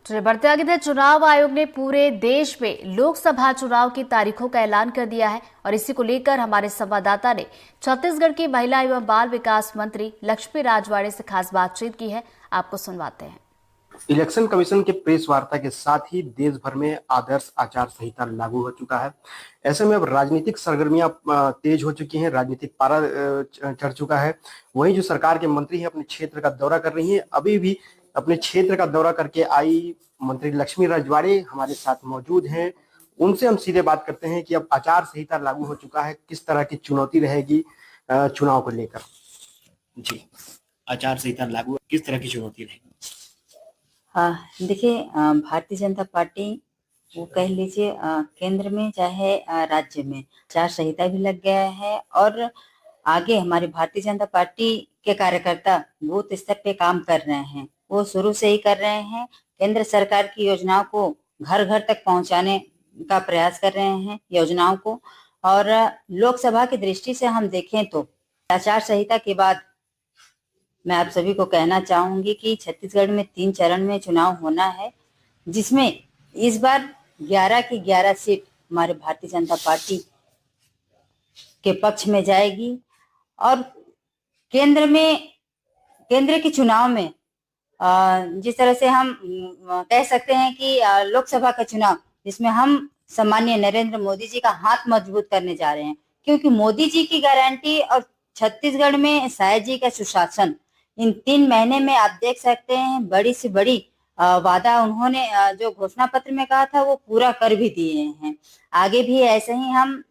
बढ़ते आगे थे, चुनाव आयोग ने पूरे देश में लोकसभा चुनाव की तारीखों का ऐलान कर दिया है और इसी को लेकर हमारे संवाददाता ने छत्तीसगढ़ की महिला एवं बाल विकास मंत्री लक्ष्मी राजवाड़े से खास बातचीत की है। आपको सुनवाते हैं। इलेक्शन कमीशन के प्रेस वार्ता के साथ ही देश भर में आदर्श आचार संहिता लागू हो चुका है। ऐसे में अब राजनीतिक सरगर्मियां तेज हो चुकी हैं, राजनीतिक पारा चढ़ चुका है। वहीं जो सरकार के मंत्री हैं अपने क्षेत्र का दौरा कर रही हैं। अभी भी अपने क्षेत्र का दौरा करके आई मंत्री लक्ष्मी राजवाड़े हमारे साथ मौजूद हैं। उनसे हम सीधे बात करते हैं कि अब आचार संहिता लागू हो चुका है, किस तरह की चुनौती रहेगी चुनाव को लेकर। जी, आचार संहिता लागू, किस तरह की चुनौती रहेगी? देखिए, भारतीय जनता पार्टी वो कह लीजिए केंद्र में चाहे राज्य में आचार संहिता भी लग गया है और आगे हमारी भारतीय जनता पार्टी के कार्यकर्ता बूथ स्तर पे काम कर रहे हैं। वो शुरू से ही कर रहे हैं। केंद्र सरकार की योजनाओं को घर घर तक पहुंचाने का प्रयास कर रहे हैं योजनाओं को। और लोकसभा की दृष्टि से हम देखें तो आचार संहिता के बाद मैं आप सभी को कहना चाहूंगी कि छत्तीसगढ़ में 3 चरण में चुनाव होना है, जिसमें इस बार 11 की 11 सीट हमारे भारतीय जनता पार्टी के पक्ष में जाएगी। और केंद्र के चुनाव में जिस तरह से हम कह सकते हैं कि लोकसभा का चुनाव, जिसमें हम सम्मानीय नरेंद्र मोदी जी का हाथ मजबूत करने जा रहे हैं, क्योंकि मोदी जी की गारंटी और छत्तीसगढ़ में शायद जी का सुशासन, इन 3 महीने में आप देख सकते हैं बड़ी से बड़ी वादा उन्होंने जो घोषणा पत्र में कहा था वो पूरा कर भी दिए हैं। आगे भी ऐसे ही हम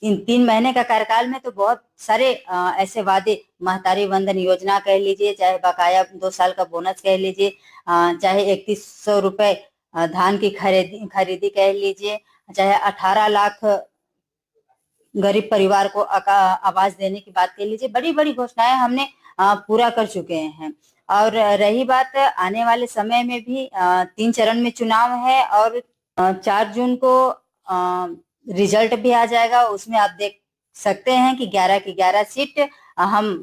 इन 3 महीने का कार्यकाल में तो बहुत सारे ऐसे वादे, महतारी वंदन योजना कह लीजिए, चाहे बकाया 2 साल का बोनस कह लीजिए, चाहे 3100 रुपए धान की खरीदी कह लीजिए, चाहे 18 लाख गरीब परिवार को आवास देने की बात कह लीजिए, बड़ी बड़ी घोषणाएं हमने पूरा कर चुके हैं। और रही बात आने वाले समय में भी 3 चरण में चुनाव है और 4 जून को रिजल्ट भी आ जाएगा। उसमें आप देख सकते हैं कि 11 की 11 सीट हम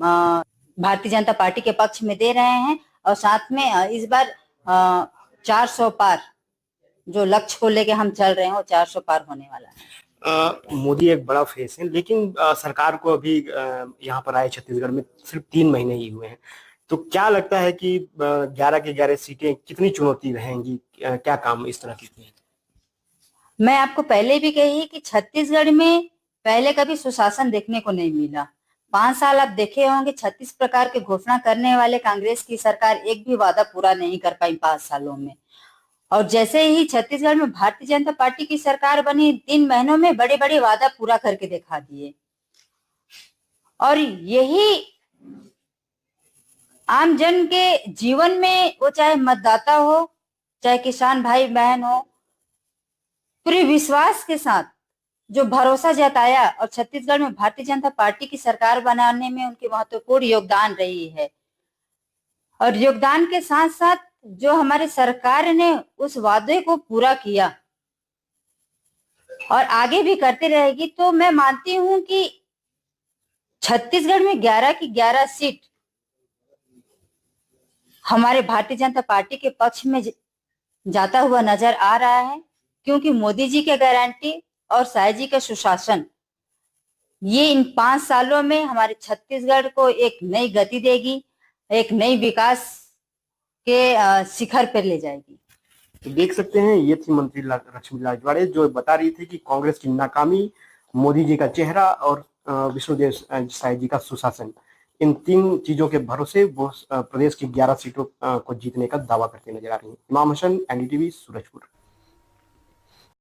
भारतीय जनता पार्टी के पक्ष में दे रहे हैं और साथ में इस बार 400 पार जो लक्ष्य को लेके हम चल रहे हैं वो 400 पार होने वाला है। मोदी एक बड़ा फेस है, लेकिन सरकार को अभी यहाँ पर आए छत्तीसगढ़ में सिर्फ 3 महीने ही हुए हैं। तो क्या लगता है कि 11 की 11 सीटें कितनी चुनौती रहेंगी? क्या काम इस तरह की हैं? मैं आपको पहले भी कही कि छत्तीसगढ़ में पहले कभी सुशासन देखने को नहीं मिला। 5 साल आप देखे होंगे 36 प्रकार के घोषणा करने वाले कांग्रेस की सरकार एक भी वादा पूरा नहीं कर पाई 5 सालों में। और जैसे ही छत्तीसगढ़ में भारतीय जनता पार्टी की सरकार बनी, 3 महीनों में बड़े बड़े वादा पूरा करके दिखा दिए। और यही आम जन के जीवन में, वो चाहे मतदाता हो चाहे किसान भाई बहन हो, पूरे विश्वास के साथ जो भरोसा जताया और छत्तीसगढ़ में भारतीय जनता पार्टी की सरकार बनाने में उनकी महत्वपूर्ण योगदान रही है। और योगदान के साथ साथ जो हमारी सरकार ने उस वादे को पूरा किया और आगे भी करती रहेगी, तो मैं मानती हूं कि छत्तीसगढ़ में 11 की 11 सीट हमारे भारतीय जनता पार्टी के पक्ष में जाता हुआ नजर आ रहा है, क्योंकि मोदी जी के गारंटी और शाह जी का सुशासन, ये इन 5 सालों में हमारे छत्तीसगढ़ को एक नई गति देगी, एक नई विकास के शिखर पर ले जाएगी। तो देख सकते हैं, ये थी मंत्री लक्ष्मी राजवाड़े जो बता रही थी कि कांग्रेस की नाकामी, मोदी जी का चेहरा और विष्णुदेव साय जी का सुशासन, इन 3 चीजों के भरोसे वो प्रदेश की 11 सीटों को जीतने का दावा करते नजर आ रही है। इमाम हसन, एनडीटीवी, सूरजपुर।